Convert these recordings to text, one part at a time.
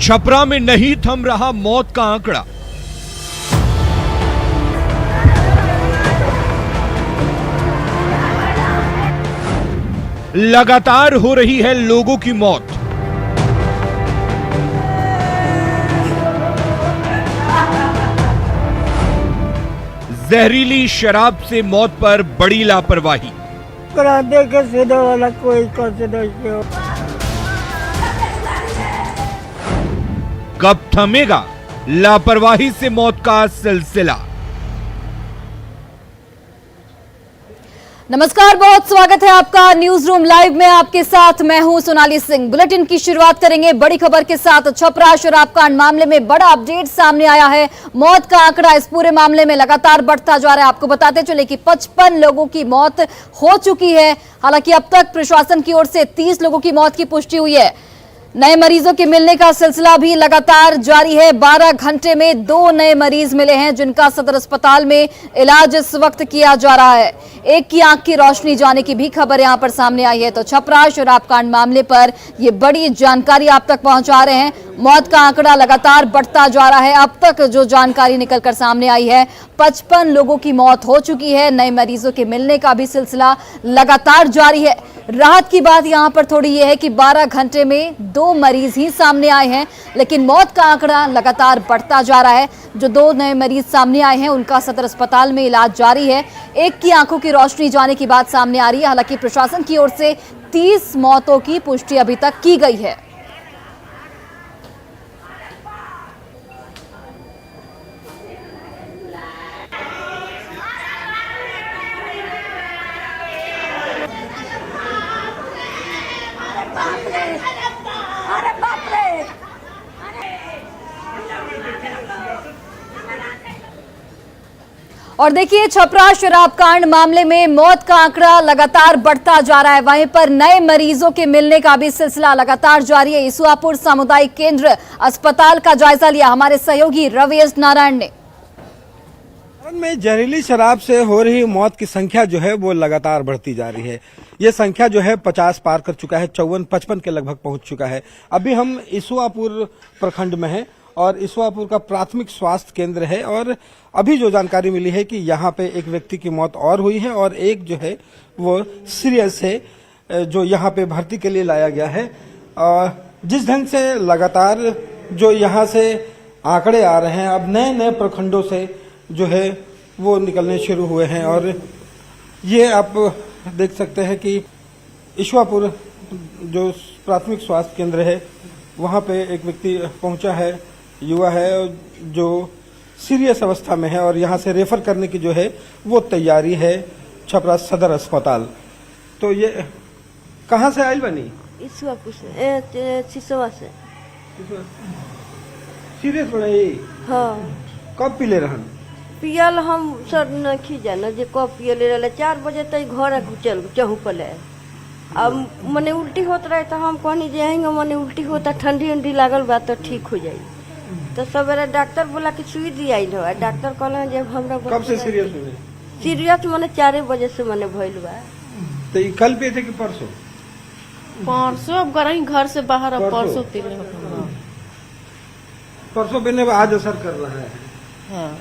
छपरा में नहीं थम रहा मौत का आंकड़ा। लगातार हो रही है लोगों की मौत। जहरीली शराब से मौत पर बड़ी लापरवाही। दे के सीधे वाला कोई नहीं हो। कब थमेगा लापरवाही से मौत का सिलसिला। नमस्कार, बहुत स्वागत है आपका न्यूज रूम लाइव में। आपके साथ मैं हूं सोनाली सिंह। बुलेटिन की शुरुआत करेंगे बड़ी खबर के साथ। छपरा शराब कांड मामले में बड़ा अपडेट सामने आया है। मौत का आंकड़ा इस पूरे मामले में लगातार बढ़ता जा रहा है। आपको बताते चले कि 55 लोगों की मौत हो चुकी है। हालांकि अब तक प्रशासन की ओर से 30 लोगों की मौत की पुष्टि हुई है। नए मरीजों के मिलने का सिलसिला भी लगातार जारी है। 12 घंटे में 2 नए मरीज मिले हैं, जिनका सदर अस्पताल में इलाज इस वक्त किया जा रहा है। एक की आंख की रोशनी जाने की भी खबर यहां पर सामने आई है। तो छपरा शराब कांड मामले पर ये बड़ी जानकारी आप तक पहुंचा रहे हैं। मौत का आंकड़ा लगातार बढ़ता जा रहा है। अब तक जो जानकारी निकलकर सामने आई है, 55 लोगों की मौत हो चुकी है। नए मरीजों के मिलने का भी सिलसिला लगातार जारी है। राहत की बात यहां पर थोड़ी ये है कि 12 घंटे में 2 मरीज ही सामने आए हैं, लेकिन मौत का आंकड़ा लगातार बढ़ता जा रहा है। जो 2 नए मरीज सामने आए हैं, उनका सदर अस्पताल में इलाज जारी है। एक की आंखों की रोशनी जाने की बात सामने आ रही है। हालांकि प्रशासन की ओर से 30 मौतों की पुष्टि अभी तक की गई है। और देखिए, छपरा शराब कांड मामले में मौत का आंकड़ा लगातार बढ़ता जा रहा है। वहीं पर नए मरीजों के मिलने का भी सिलसिला लगातार जारी है। ईसुआपुर सामुदायिक केंद्र अस्पताल का जायजा लिया हमारे सहयोगी रवीश नारायण ने। में जहरीली शराब से हो रही मौत की संख्या जो है वो लगातार बढ़ती जा रही है। ये संख्या जो है 50 पार कर चुका है, 54-55 के लगभग पहुंच चुका है। अभी हम ईसुआपुर प्रखंड में हैं और ईसुआपुर का प्राथमिक स्वास्थ्य केंद्र है और अभी जो जानकारी मिली है कि यहाँ पे एक व्यक्ति की मौत और हुई है और एक जो है वो सीरियस है, जो यहाँ पे भर्ती के लिए लाया गया है। जिस ढंग से लगातार जो यहाँ से आंकड़े आ रहे हैं, अब नए नए प्रखंडों से जो है वो निकलने शुरू हुए हैं और ये आप देख सकते हैं कि ईसुआपुर जो प्राथमिक स्वास्थ्य केंद्र है वहाँ पे एक व्यक्ति पहुंचा है, युवा है जो सीरियस अवस्था में है और यहाँ से रेफर करने की जो है वो तैयारी है छपरा सदर अस्पताल। तो ये कहाँ से आई बनी? ईसुआपुर से, सिसवा से। सीरियस बने? हाँ। कब पीले रहन? पियल हम सर नहीं जाना जे कब पियले रहे। 4 बजे तक घर चल चहु पले। अब मने उल्टी होत रहे तो हम कहनी जाएंगे, मने उल्टी होता, ठंडी उंडी लागल बा तो ठीक हो जाई। तो सवेरे डॉक्टर बोला कि सुई दिया हो। डॉक्टर कहला जब हमरा कब से सीरियस हुए? सीरियस मने 4 बजे से मने भइल बा। तो ये कल पे थे कि परसों? परसों अब घर से बाहर, अब परसों पीने। परसों पीने आज असर कर रहा है। हाँ।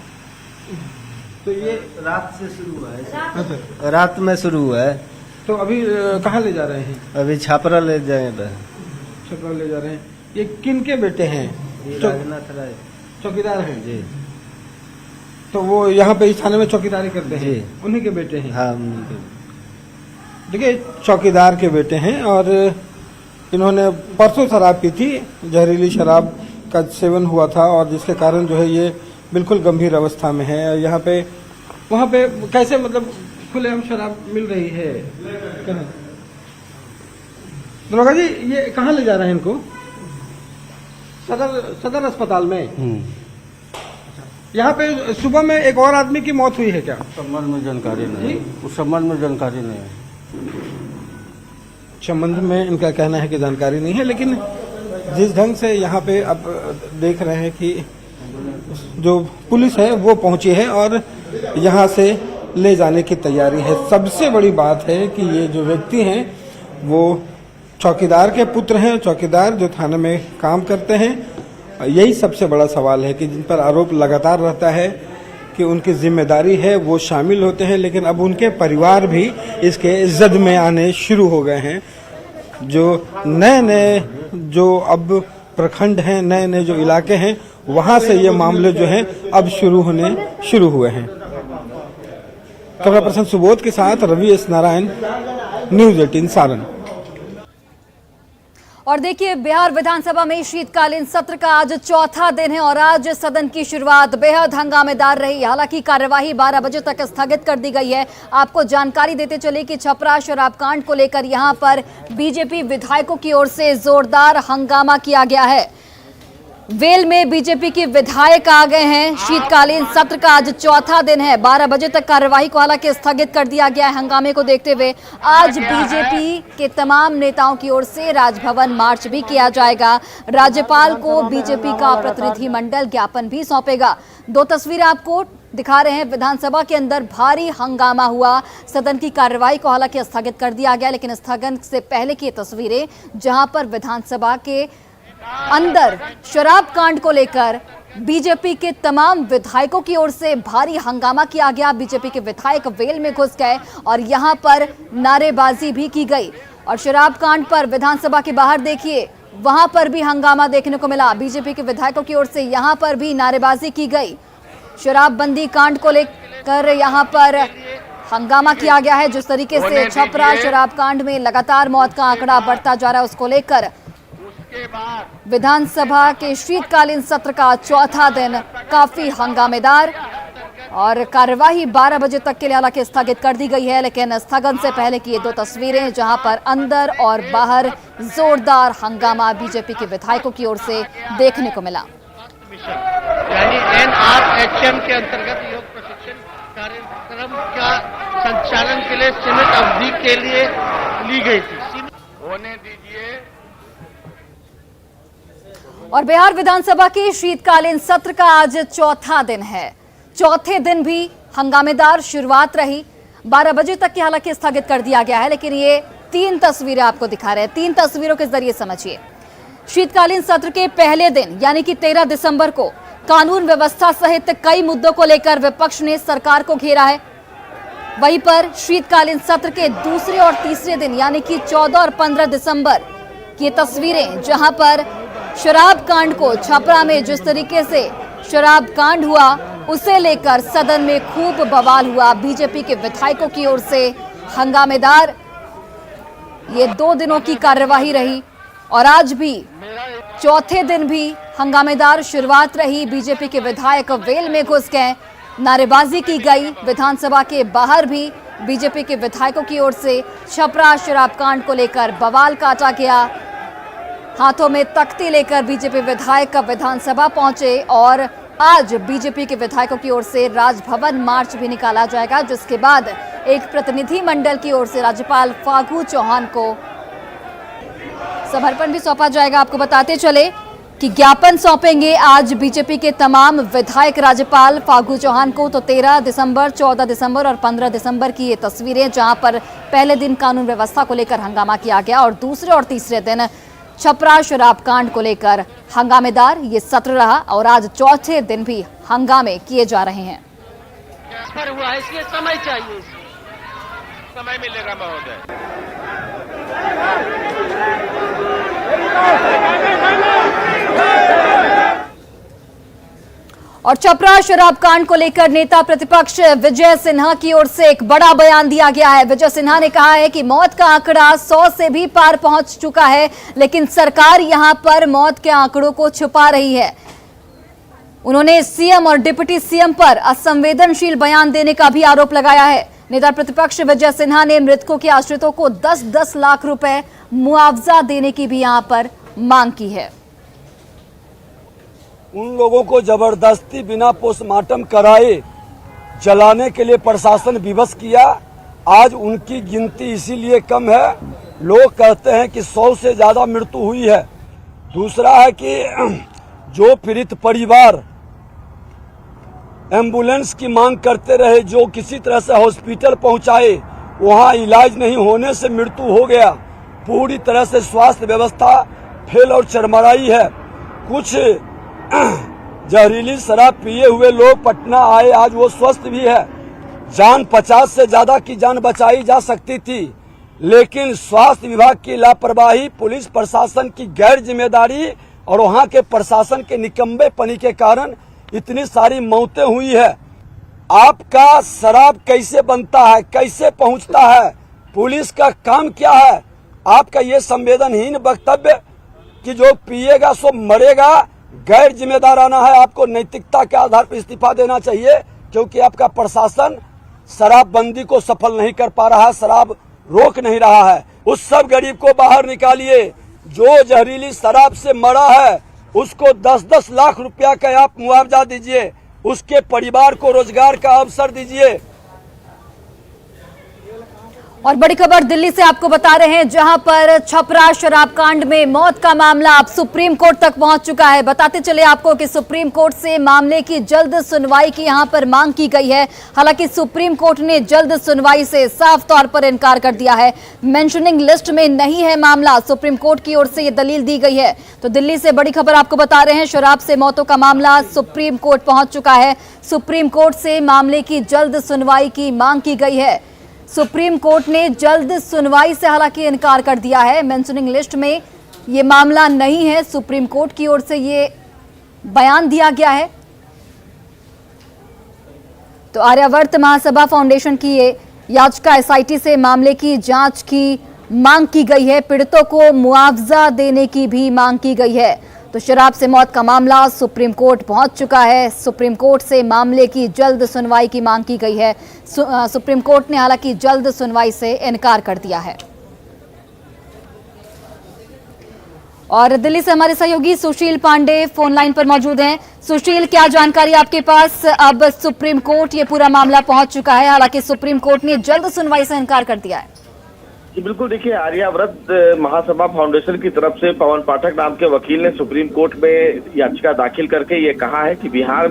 तो ये रात से शुरू हुआ है। अच्छा, रात में शुरू हुआ है। तो अभी कहाँ ले जा रहे हैं? अभी छापरा ले जाएंगे। छपरा ले जा रहे हैं। ये किन के बेटे हैं? राजनाथ राय चौकीदार हैं जी। तो वो यहाँ पे इस थाने में चौकीदारी करते हैं? जी। उन्हीं के बेटे हैं? हाँ। देखिए, चौकीदार के बेटे हैं और इन्होंने परसों शराब पी थी। जहरीली शराब का सेवन हुआ था और जिसके कारण जो है ये बिल्कुल गंभीर अवस्था में है। यहाँ पे वहाँ पे कैसे मतलब खुलेआम शराब मिल रही है? दरोगा जी, ये कहाँ ले जा रहे हैं इनको? सदर अस्पताल में। यहाँ पे सुबह में एक और आदमी की मौत हुई है क्या? संबंध में जानकारी नहीं, उस संबंध में जानकारी नहीं है। संबंध में इनका कहना है कि जानकारी नहीं है, लेकिन जिस ढंग से यहाँ पे अब देख रहे हैं कि जो पुलिस है वो पहुंची है और यहाँ से ले जाने की तैयारी है। सबसे बड़ी बात है कि ये जो व्यक्ति हैं वो चौकीदार के पुत्र हैं, चौकीदार जो थाने में काम करते हैं यही सबसे बड़ा सवाल है कि जिन पर आरोप लगातार रहता है कि उनकी जिम्मेदारी है, वो शामिल होते हैं, लेकिन अब उनके परिवार भी इसके जद में आने शुरू हो गए हैं। जो नए नए जो अब प्रखंड हैं, नए नए जो इलाके हैं, वहां से ये मामले जो हैं अब शुरू हुए हैं। कैमरा पर्सन सुबोध के साथ रवि एस नारायण, न्यूज़ 18 सारण। और देखिए, बिहार विधानसभा में शीतकालीन सत्र का आज चौथा दिन है और आज सदन की शुरुआत बेहद हंगामेदार रही। हालांकि कार्यवाही 12 बजे तक स्थगित कर दी गई है। आपको जानकारी देते चले कि छपरा शराब कांड को लेकर यहां पर बीजेपी विधायकों की ओर से जोरदार हंगामा किया गया है। वेल में बीजेपी के विधायक आ गए हैं। शीतकालीन सत्र का आज चौथा दिन है। 12 बजे तक कार्यवाही को हालांकि स्थगित कर दिया गया है। हंगामे को देखते हुए आज बीजेपी के तमाम नेताओं की ओर से राजभवन मार्च भी किया जाएगा। राज्यपाल को बीजेपी का प्रतिनिधिमंडल ज्ञापन भी सौंपेगा। 2 तस्वीरें आपको दिखा रहे हैं। विधानसभा के अंदर भारी हंगामा हुआ। सदन की कार्यवाही को हालांकि स्थगित कर दिया गया, लेकिन स्थगन से पहले की तस्वीरें जहां पर विधानसभा के अंदर शराब कांड को लेकर बीजेपी के तमाम विधायकों की ओर से भारी हंगामा किया गया। बीजेपी के विधायक वेल में घुस गए और यहां पर नारेबाजी भी की गई। और शराब कांड पर विधानसभा के बाहर देखिए, वहां पर भी हंगामा देखने को मिला। बीजेपी के विधायकों की ओर से यहां पर भी नारेबाजी की गई। शराबबंदी कांड को लेकर यहां पर हंगामा किया गया है। जिस तरीके से छपरा शराब कांड में लगातार मौत का आंकड़ा बढ़ता जा रहा है, उसको लेकर विधानसभा के शीतकालीन सत्र का चौथा दिन काफी हंगामेदार और कार्यवाही 12 बजे तक के लिए हालांकि स्थगित कर दी गई है। लेकिन स्थगन से पहले की ये 2 तस्वीरें जहां पर अंदर और बाहर जोरदार हंगामा बीजेपी के विधायकों की ओर से देखने को मिला। यानी NRHM के अंतर्गत योग प्रशिक्षण कार्यक्रम का संचालन के लिए सीमित अवधि के लिए ली गई थी। होने दीजिए। और बिहार विधानसभा के शीतकालीन सत्र का आज चौथा दिन है। चौथे दिन भी हंगामेदार शुरुआत रही। 12 बजे तक की हालांकि स्थगित कर दिया गया है, लेकिन ये 3 तस्वीरें आपको दिखा रहे हैं। 3 तस्वीरों के जरिए समझिए। शीतकालीन सत्र के पहले दिन यानी कि 13 दिसंबर को कानून व्यवस्था सहित कई मुद्दों को लेकर विपक्ष ने सरकार को घेरा है। वहीं पर शीतकालीन सत्र के दूसरे और तीसरे दिन यानी कि 14 और 15 दिसंबर की तस्वीरें जहां पर शराब कांड को छपरा में जिस तरीके से शराब कांड हुआ उसे लेकर सदन में खूब बवाल हुआ। बीजेपी के विधायकों की ओर से हंगामेदार ये 2 दिनों की कार्यवाही रही और आज भी चौथे दिन भी हंगामेदार शुरुआत रही। बीजेपी के विधायक वेल में घुस गए, नारेबाजी की गई। विधानसभा के बाहर भी बीजेपी के विधायकों की ओर से छपरा शराब कांड को लेकर बवाल काटा गया। हाथों में तख्ती लेकर बीजेपी विधायक विधानसभा पहुंचे और आज बीजेपी के विधायकों की ओर से राजभवन मार्च भी निकाला जाएगा, जिसके बाद एक प्रतिनिधि मंडल की ओर से राज्यपाल फागू चौहान को समर्पण भी सौंपा जाएगा। आपको बताते चले कि ज्ञापन सौंपेंगे आज बीजेपी के तमाम विधायक राज्यपाल फागू चौहान को। तो 13 दिसंबर, 14 दिसंबर और 15 दिसंबर की ये तस्वीरें जहां पर पहले दिन कानून व्यवस्था को लेकर हंगामा किया गया और दूसरे और तीसरे दिन छपरा शराब कांड को लेकर हंगामेदार ये सत्र रहा और आज चौथे दिन भी हंगामे किए जा रहे हैं। हुआ है, इसलिए समय चाहिए, समय मिलेगा महोदय। और छपरा शराब कांड को लेकर नेता प्रतिपक्ष विजय सिन्हा की ओर से एक बड़ा बयान दिया गया है। विजय सिन्हा ने कहा है कि मौत का आंकड़ा 100 से भी पार पहुंच चुका है, लेकिन सरकार यहां पर मौत के आंकड़ों को छुपा रही है। उन्होंने सीएम और डिप्टी सीएम पर असंवेदनशील बयान देने का भी आरोप लगाया है। नेता प्रतिपक्ष विजय सिन्हा ने मृतकों के आश्रितों को 10-10 लाख रुपए मुआवजा देने की भी यहां पर मांग की है। उन लोगों को जबरदस्ती बिना पोस्टमार्टम कराए जलाने के लिए प्रशासन विवश किया। आज उनकी गिनती इसीलिए कम है, लोग कहते हैं कि 100 से ज्यादा मृत्यु हुई है। दूसरा है कि जो पीड़ित परिवार एम्बुलेंस की मांग करते रहे, जो किसी तरह से हॉस्पिटल पहुंचाए, वहां इलाज नहीं होने से मृत्यु हो गया। पूरी तरह से स्वास्थ्य व्यवस्था फेल और चरमराई है। कुछ जहरीली शराब पिए हुए लोग पटना आए, आज वो स्वस्थ भी है। जान 50 से ज्यादा की जान बचाई जा सकती थी, लेकिन स्वास्थ्य विभाग की लापरवाही, पुलिस प्रशासन की गैर जिम्मेदारी और वहां के प्रशासन के निकम्मेपनी के कारण इतनी सारी मौतें हुई है। आपका शराब कैसे बनता है, कैसे पहुंचता है, पुलिस का काम क्या है? आपका ये संवेदनहीन वक्तव्य कि जो पिएगा सो मरेगा, गैर जिम्मेदाराना है। आपको नैतिकता के आधार पर इस्तीफा देना चाहिए, क्योंकि आपका प्रशासन शराबबंदी को सफल नहीं कर पा रहा है, शराब रोक नहीं रहा है। उस सब गरीब को बाहर निकालिए जो जहरीली शराब से मरा है, उसको 10-10 लाख रुपया का आप मुआवजा दीजिए, उसके परिवार को रोजगार का अवसर दीजिए। और बड़ी खबर दिल्ली से आपको बता रहे हैं, जहां पर छपरा शराब कांड में मौत का मामला अब सुप्रीम कोर्ट तक पहुंच चुका है। बताते चले आपको कि सुप्रीम कोर्ट से मामले की जल्द सुनवाई की यहां पर मांग की गई है। हालांकि सुप्रीम कोर्ट ने जल्द सुनवाई से साफ तौर पर इनकार कर दिया है। मेंशनिंग लिस्ट में नहीं है मामला, सुप्रीम कोर्ट की ओर से यह दलील दी गई है। तो दिल्ली से बड़ी खबर आपको बता रहे हैं, शराब से मौतों का मामला सुप्रीम कोर्ट पहुंच चुका है। सुप्रीम कोर्ट से मामले की जल्द सुनवाई की मांग की गई है। सुप्रीम कोर्ट ने जल्द सुनवाई से हालांकि इनकार कर दिया है। मेंशनिंग लिस्ट में ये मामला नहीं है, सुप्रीम कोर्ट की ओर से ये बयान दिया गया है। तो आर्यावर्त महासभा फाउंडेशन की ये याचिका एसआईटी से मामले की जांच की मांग की गई है। पीड़ितों को मुआवजा देने की भी मांग की गई है। तो शराब से मौत का मामला सुप्रीम कोर्ट पहुंच चुका है। सुप्रीम कोर्ट से मामले की जल्द सुनवाई की मांग की गई है। सुप्रीम कोर्ट ने हालांकि जल्द सुनवाई से इनकार कर दिया है। और दिल्ली से हमारे सहयोगी सुशील पांडे फोन लाइन पर मौजूद हैं। सुशील, क्या जानकारी आपके पास? अब सुप्रीम कोर्ट ये पूरा मामला पहुंच चुका है, हालांकि सुप्रीम कोर्ट ने जल्द सुनवाई से इनकार कर दिया है। जी बिल्कुल, देखिए आर्यावर्त महासभा फाउंडेशन की तरफ से पवन पाठक नाम के वकील ने सुप्रीम कोर्ट में याचिका दाखिल करके ये कहा है कि बिहार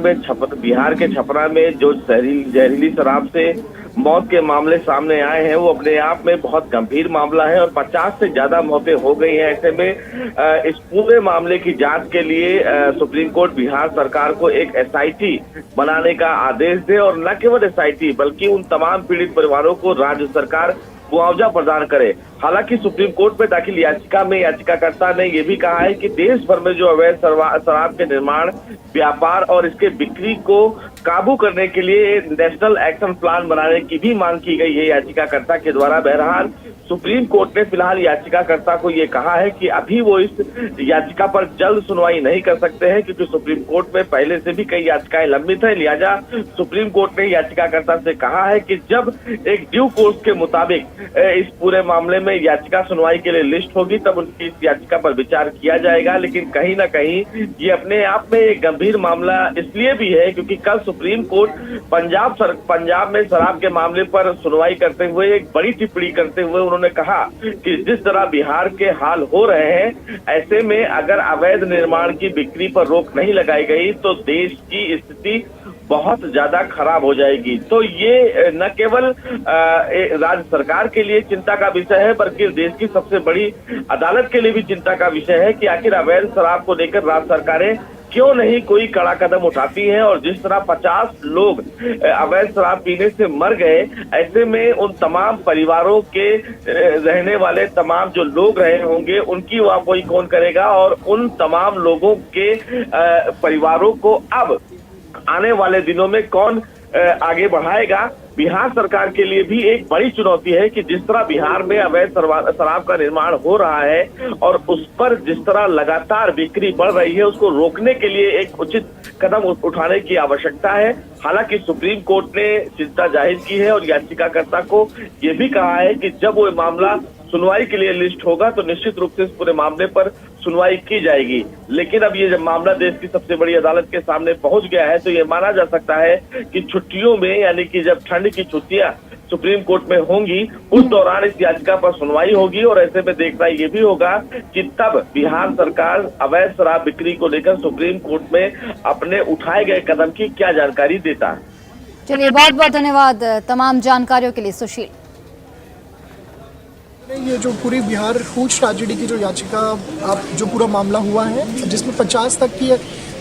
के छपरा में जो जहरीली शराब से मौत के मामले सामने आए हैं, वो अपने आप में बहुत गंभीर मामला है और 50 से ज्यादा मौतें हो गई हैं। ऐसे में इस पूरे मामले की जांच के लिए सुप्रीम कोर्ट बिहार सरकार को एक एसआईटी बनाने का आदेश दे, और न केवल एसआईटी बल्कि उन तमाम पीड़ित परिवारों को राज्य सरकार मुआवजा प्रदान करे। हालांकि सुप्रीम कोर्ट में दाखिल याचिका में याचिकाकर्ता ने यह भी कहा है कि देश भर में जो अवैध शराब के निर्माण, व्यापार और इसके बिक्री को काबू करने के लिए नेशनल एक्शन प्लान बनाने की भी मांग की गई है याचिकाकर्ता के द्वारा। बहरहाल सुप्रीम कोर्ट ने फिलहाल याचिकाकर्ता को ये कहा है कि अभी वो इस याचिका पर जल्द सुनवाई नहीं कर सकते हैं, क्योंकि सुप्रीम कोर्ट में पहले से भी कई याचिकाएं लंबित है। लिहाजा सुप्रीम कोर्ट ने याचिकाकर्ता से कहा है कि जब एक ड्यू कोर्स के मुताबिक इस पूरे मामले में याचिका सुनवाई के लिए लिस्ट होगी, तब उनकी इस याचिका पर विचार किया जाएगा। लेकिन कहीं ना कहीं ये अपने आप में एक गंभीर मामला इसलिए भी है क्योंकि कल सुप्रीम कोर्ट पंजाब में शराब के मामले पर सुनवाई करते हुए एक बड़ी टिप्पणी करते हुए उन्होंने कहा कि जिस तरह बिहार के हाल हो रहे हैं, ऐसे में अगर अवैध निर्माण की बिक्री पर रोक नहीं लगाई गई तो देश की स्थिति बहुत ज्यादा खराब हो जाएगी। तो ये न केवल राज्य सरकार के लिए चिंता का विषय है, बल्कि देश की सबसे बड़ी अदालत के लिए भी चिंता का विषय है कि आखिर अवैध शराब को लेकर राज्य सरकारें क्यों नहीं कोई कड़ा कदम उठाती हैं। और जिस तरह 50 लोग अवैध शराब पीने से मर गए, ऐसे में उन तमाम परिवारों के रहने वाले तमाम जो लोग रहे होंगे उनकी वाहवाही कौन करेगा, और उन तमाम लोगों के परिवारों को अब आने वाले दिनों में कौन आगे बढ़ाएगा। बिहार सरकार के लिए भी एक बड़ी चुनौती है कि जिस तरह बिहार में अवैध शराब का निर्माण हो रहा है और उस पर जिस तरह लगातार बिक्री बढ़ रही है, उसको रोकने के लिए एक उचित कदम उठाने की आवश्यकता है। हालांकि सुप्रीम कोर्ट ने चिंता जाहिर की है और याचिकाकर्ता को ये भी कहा है कि जब वो मामला सुनवाई के लिए लिस्ट होगा तो निश्चित रूप से इस पूरे मामले पर सुनवाई की जाएगी। लेकिन अब ये जब मामला देश की सबसे बड़ी अदालत के सामने पहुंच गया है, तो ये माना जा सकता है कि छुट्टियों में, यानी कि जब ठंड की छुट्टियां सुप्रीम कोर्ट में होंगी, उस दौरान इस याचिका पर सुनवाई होगी। और ऐसे में देखना ये भी होगा कि तब बिहार सरकार अवैध शराब बिक्री को लेकर सुप्रीम कोर्ट में अपने उठाए गए कदम की क्या जानकारी देता है। चलिए, बहुत बहुत धन्यवाद तमाम जानकारियों के लिए सुशील। ये जो पूरी बिहार हूच ट्रेजेडी की जो याचिका, आप जो पूरा मामला हुआ है जिसमें 50 तक की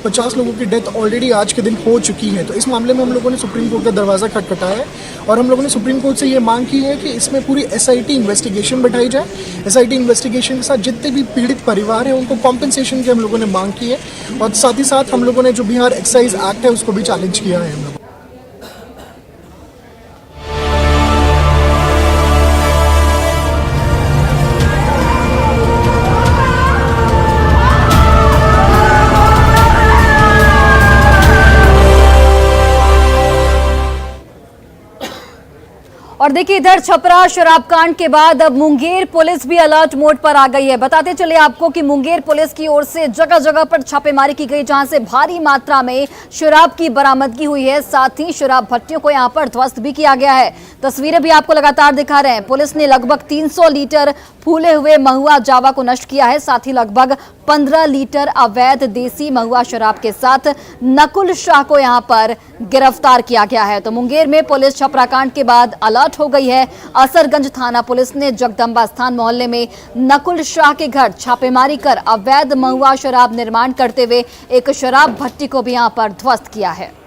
50 लोगों की डेथ ऑलरेडी आज के दिन हो चुकी है। तो इस मामले में हम लोगों ने सुप्रीम कोर्ट का दरवाज़ा खटखटाया है और हम लोगों ने सुप्रीम कोर्ट से ये मांग की है कि इसमें पूरी SIT इन्वेस्टिगेशन बैठाई जाए। SIT इन्वेस्टिगेशन के साथ जितने भी पीड़ित परिवार हैं उनको कॉम्पनसेशन की हम लोगों ने मांग की है और साथ ही साथ हम लोगों ने जो बिहार एक्साइज एक्ट है उसको भी चैलेंज किया है हम लोग। और देखिए इधर छपरा शराब कांड के बाद अब मुंगेर पुलिस भी अलर्ट मोड पर आ गई है। बताते चले आपको कि मुंगेर पुलिस की ओर से जगह जगह पर छापेमारी की गई, जहां से भारी मात्रा में शराब की बरामदगी हुई है। साथ ही शराब भट्टियों को यहां पर ध्वस्त भी किया गया है। तस्वीरें भी आपको लगातार दिखा रहे हैं। पुलिस ने लगभग 300 लीटर फूले हुए महुआ जावा को नष्ट किया है। साथ ही लगभग 15 लीटर अवैध देसी महुआ शराब के साथ नकुल शाह को यहां पर गिरफ्तार किया गया है। तो मुंगेर में पुलिस छपरा कांड के बाद अलर्ट हो गई है। असरगंज थाना पुलिस ने जगदम्बा स्थान मोहल्ले में नकुल शाह के घर छापेमारी कर अवैध महुआ शराब निर्माण करते हुए एक शराब भट्टी को भी यहां पर ध्वस्त किया है।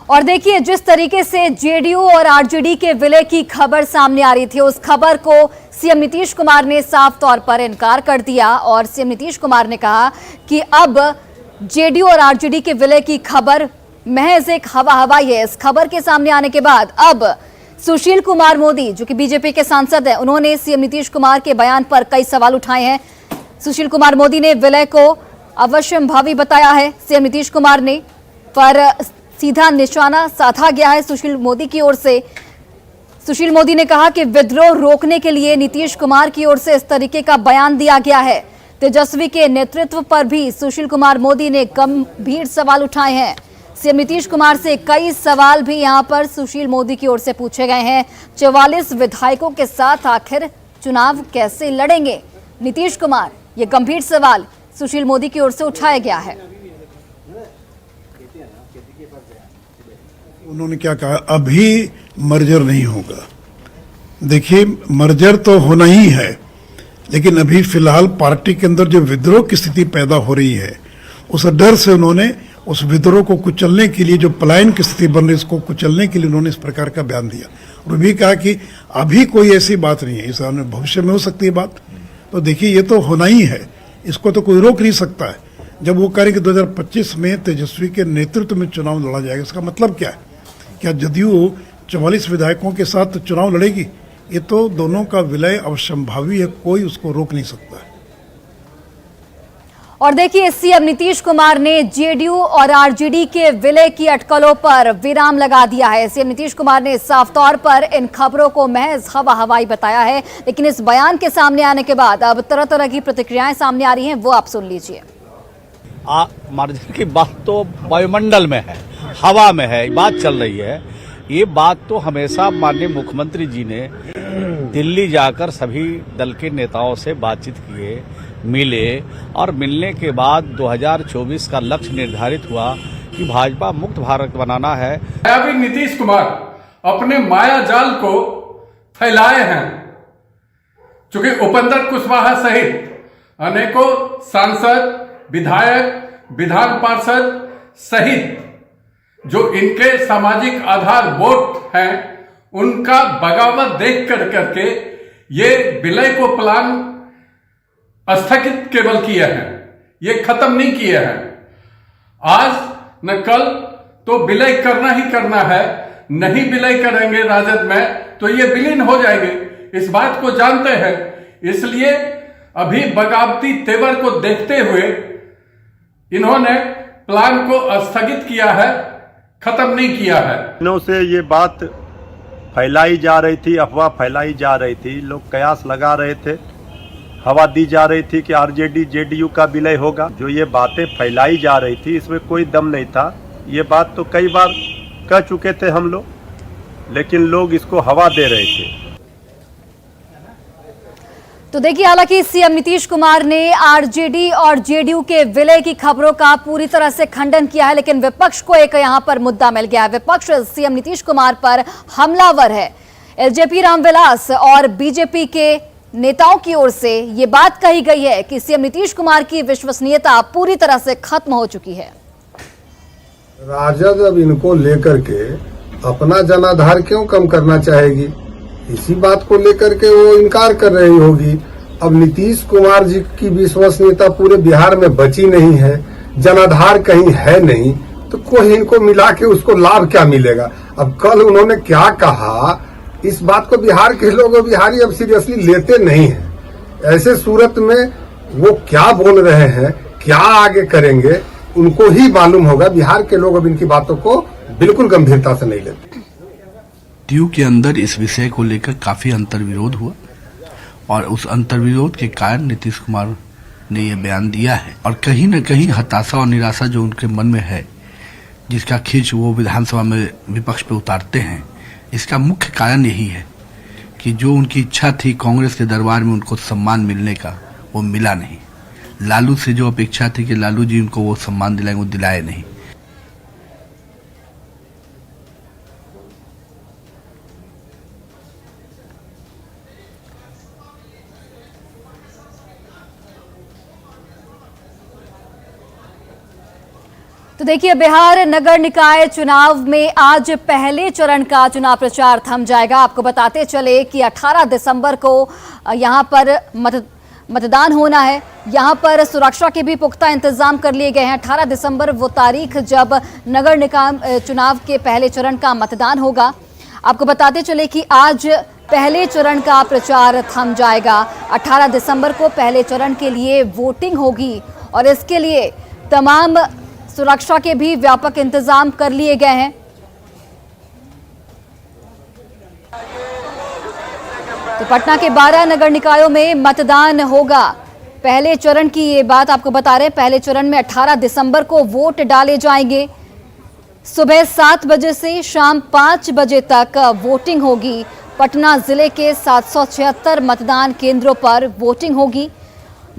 और देखिए जिस तरीके से JDU और RJD के विलय की खबर सामने आ रही थी, उस खबर को CM नीतीश कुमार ने साफ तौर पर इनकार कर दिया और CM नीतीश कुमार ने कहा कि अब JDU और RJD के विलय की खबर महज एक हवाई है। इस खबर के सामने आने के बाद अब सुशील कुमार मोदी जो कि बीजेपी के सांसद हैं, उन्होंने CM नीतीश कुमार के बयान पर कई सवाल उठाए हैं। सुशील कुमार मोदी ने विलय को अवश्यंभावी बताया है CM नीतीश कुमार ने, पर सीधा निशाना साधा गया है सुशील मोदी की ओर से। सुशील मोदी ने कहा कि विद्रोह रोकने के लिए नीतीश कुमार की ओर से इस तरीके का बयान दिया गया है। तेजस्वी के नेतृत्व पर भी सुशील कुमार मोदी ने गंभीर सवाल उठाए हैं। CM नीतीश कुमार से कई सवाल भी यहां पर सुशील मोदी की ओर से पूछे गए हैं। 44 विधायकों के साथ आखिर चुनाव कैसे लड़ेंगे नीतीश कुमार, ये गंभीर सवाल सुशील मोदी की ओर से उठाया गया है। उन्होंने क्या कहा, अभी मर्जर नहीं होगा। देखिए मर्जर तो होना ही है, लेकिन अभी फिलहाल पार्टी के अंदर जो विद्रोह की स्थिति पैदा हो रही है, उस डर से उन्होंने उस विद्रोह को कुचलने के लिए, जो पलायन की स्थिति बन रही है उसको कुचलने के लिए उन्होंने इस प्रकार का बयान दिया। और भी कहा कि अभी कोई ऐसी बात नहीं है, इस भविष्य में हो सकती है बात। तो देखिए ये तो होना ही है, इसको तो कोई रोक नहीं सकता है। जब वो कह रहे कि 2025 में तेजस्वी के नेतृत्व में चुनाव लड़ा जाएगा, इसका मतलब क्या है? क्या जदयू 44 विधायकों के साथ चुनाव लड़ेगी? ये तो दोनों का विलय अवश्यंभावी है, कोई उसको रोक नहीं सकता है। और देखिए CM नीतीश कुमार ने JDU और RJD के विलय की अटकलों पर विराम लगा दिया है। CM नीतीश कुमार ने साफ तौर पर इन खबरों को महज हवाई बताया है, लेकिन इस बयान के सामने आने के बाद अब तरह तरह की प्रतिक्रियाएं सामने आ रही हैं, वो आप सुन लीजिए। मार्जिन की बात तो वायुमंडल में है, हवा में है, बात चल रही है। ये बात तो हमेशा माननीय मुख्यमंत्री जी ने दिल्ली जाकर सभी दल के नेताओं से बातचीत किए, मिले, और मिलने के बाद 2024 का लक्ष्य निर्धारित हुआ कि भाजपा मुक्त भारत बनाना है। अभी नीतीश कुमार अपने माया जाल को फैलाए हैं, चूंकि उपेंद्र कुशवाहा सहित अनेकों सांसद, विधायक, विधान पार्षद सहित जो इनके सामाजिक आधार वोट हैं, उनका बगावत देख करके ये विलय को प्लान स्थगित केवल किए हैं, ये खत्म नहीं किए हैं। आज न कल तो विलय करना ही करना है, नहीं विलय करेंगे राजद में तो ये विलीन हो जाएंगे, इस बात को जानते हैं। इसलिए अभी बगावती तेवर को देखते हुए इन्होंने प्लान को स्थगित किया है, खत्म नहीं किया है। दिनों से ये बात फैलाई जा रही थी, अफवाह फैलाई जा रही थी, लोग कयास लगा रहे थे, हवा दी जा रही थी कि RJD JDU का विलय होगा। जो ये बातें फैलाई जा रही थी इसमें कोई दम नहीं था। ये बात तो कई बार कह चुके थे हम लोग, लेकिन लोग इसको हवा दे रहे थे। तो देखिए, हालांकि सीएम नीतीश कुमार ने आरजेडी और जेडीयू के विलय की खबरों का पूरी तरह से खंडन किया है, लेकिन विपक्ष को एक यहां पर मुद्दा मिल गया है। विपक्ष सीएम नीतीश कुमार पर हमलावर है। एलजेपी रामविलास और बीजेपी के नेताओं की ओर से ये बात कही गई है कि सीएम नीतीश कुमार की विश्वसनीयता पूरी तरह से खत्म हो चुकी है। राजद अब इनको लेकर के अपना जनाधार क्यों कम करना चाहेगी? इसी बात को लेकर के वो इनकार कर रही होगी। अब नीतीश कुमार जी की विश्वसनीयता पूरे बिहार में बची नहीं है, जनाधार कहीं है नहीं, तो कोई इनको मिला के उसको लाभ क्या मिलेगा? अब कल उन्होंने क्या कहा, इस बात को बिहार के लोग बिहारी अब सीरियसली लेते नहीं है। ऐसे सूरत में वो क्या बोल रहे हैं, क्या आगे करेंगे, उनको ही मालूम होगा। बिहार के लोग अब इनकी बातों को बिल्कुल गंभीरता से नहीं लेते। टीयू के अंदर इस विषय को लेकर काफी अंतर्विरोध हुआ और उस अंतर्विरोध के कारण नीतीश कुमार ने यह बयान दिया है और कहीं न कहीं हताशा और निराशा जो उनके मन में है, जिसका खींच वो विधानसभा में विपक्ष पे उतारते हैं, इसका मुख्य कारण यही है कि जो उनकी इच्छा थी कांग्रेस के दरबार में उनको सम्मान मिलने का, वो मिला नहीं। लालू से जो अपेक्षा थी कि लालू जी उनको वो सम्मान दिलाएंगे, वो दिलाए नहीं। तो देखिए, बिहार नगर निकाय चुनाव में आज पहले चरण का चुनाव प्रचार थम जाएगा। आपको बताते चले कि 18 दिसंबर को यहां पर मतदान होना है। यहां पर सुरक्षा के भी पुख्ता इंतजाम कर लिए गए हैं। 18 दिसंबर वो तारीख जब नगर निकाय चुनाव के पहले चरण का मतदान होगा। आपको बताते चले कि आज पहले चरण का प्रचार थम जाएगा। 18 दिसंबर को पहले चरण के लिए वोटिंग होगी और इसके लिए तमाम सुरक्षा के भी व्यापक इंतजाम कर लिए गए हैं। तो पटना के 12 नगर निकायों में मतदान होगा। पहले चरण की ये बात आपको बता रहे हैं। पहले चरण में 18 दिसंबर को वोट डाले जाएंगे। सुबह 7 बजे से शाम 5 बजे तक वोटिंग होगी। पटना जिले के 776 मतदान केंद्रों पर वोटिंग होगी।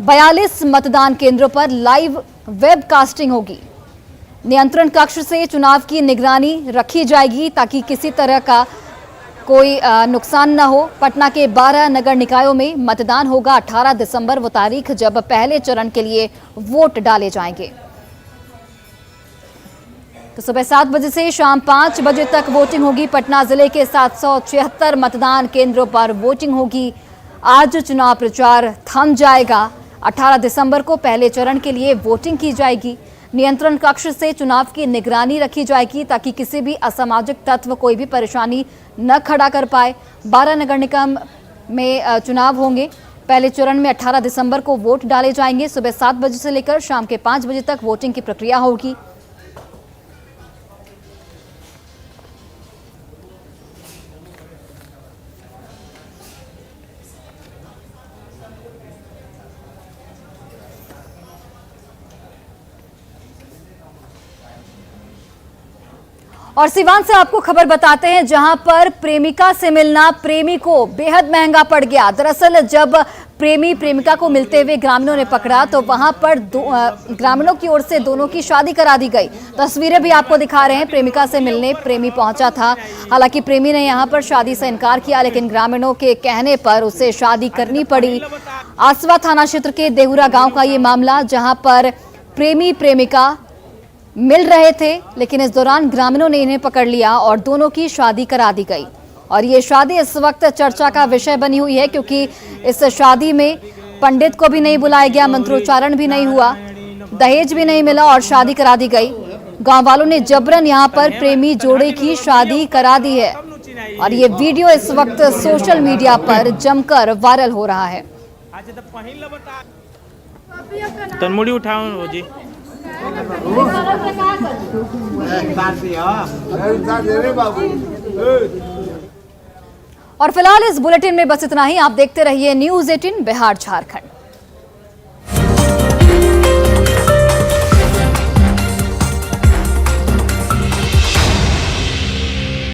42 मतदान केंद्रों पर लाइव वेबकास्टिंग होगी। नियंत्रण कक्ष से चुनाव की निगरानी रखी जाएगी ताकि किसी तरह का कोई नुकसान न हो। पटना के 12 नगर निकायों में मतदान होगा। 18 दिसंबर वो तारीख जब पहले चरण के लिए वोट डाले जाएंगे। तो सुबह 7 बजे से शाम 5 बजे तक वोटिंग होगी। पटना जिले के 776 मतदान केंद्रों पर वोटिंग होगी। आज चुनाव प्रचार थम जाएगा। 18 दिसंबर को पहले चरण के लिए वोटिंग की जाएगी। नियंत्रण कक्ष से चुनाव की निगरानी रखी जाएगी ताकि किसी भी असामाजिक तत्व कोई भी परेशानी न खड़ा कर पाए। 12 नगर निगम में चुनाव होंगे। पहले चरण में 18 दिसंबर को वोट डाले जाएंगे। सुबह 7 बजे से लेकर शाम के 5 बजे तक वोटिंग की प्रक्रिया होगी। और सिवान से आपको खबर बताते हैं, जहां पर प्रेमिका से मिलना प्रेमी को बेहद महंगा पड़ गया। दरअसल जब प्रेमी प्रेमिका को मिलते हुए ग्रामीणों ने पकड़ा तो वहां पर ग्रामीणों की ओर से दोनों की शादी करा दी गई। तस्वीरें भी आपको दिखा रहे हैं। प्रेमिका से मिलने प्रेमी पहुंचा था। हालांकि प्रेमी ने यहां पर शादी से इनकार किया, लेकिन ग्रामीणों के कहने पर उसे शादी करनी पड़ी। आसवा थाना क्षेत्र के देहुरा गाँव का ये मामला, जहाँ पर प्रेमी प्रेमिका मिल रहे थे, लेकिन इस दौरान ग्रामीणों ने इन्हें पकड़ लिया और दोनों की शादी करा दी गई। और ये शादी इस वक्त चर्चा का विषय बनी हुई है, क्योंकि इस शादी में पंडित को भी नहीं बुलाया गया, मंत्रोच्चारण भी नहीं हुआ, दहेज भी नहीं मिला और शादी करा दी गई। गांव वालों ने जबरन यहां पर प्रेमी जोड़े की शादी करा दी है और ये वीडियो इस वक्त सोशल मीडिया पर जमकर वायरल हो रहा है। तनमुड़ी उठाओ जी। और फिलहाल इस बुलेटिन में बस इतना ही। आप देखते रहिए न्यूज़ 18 बिहार झारखंड।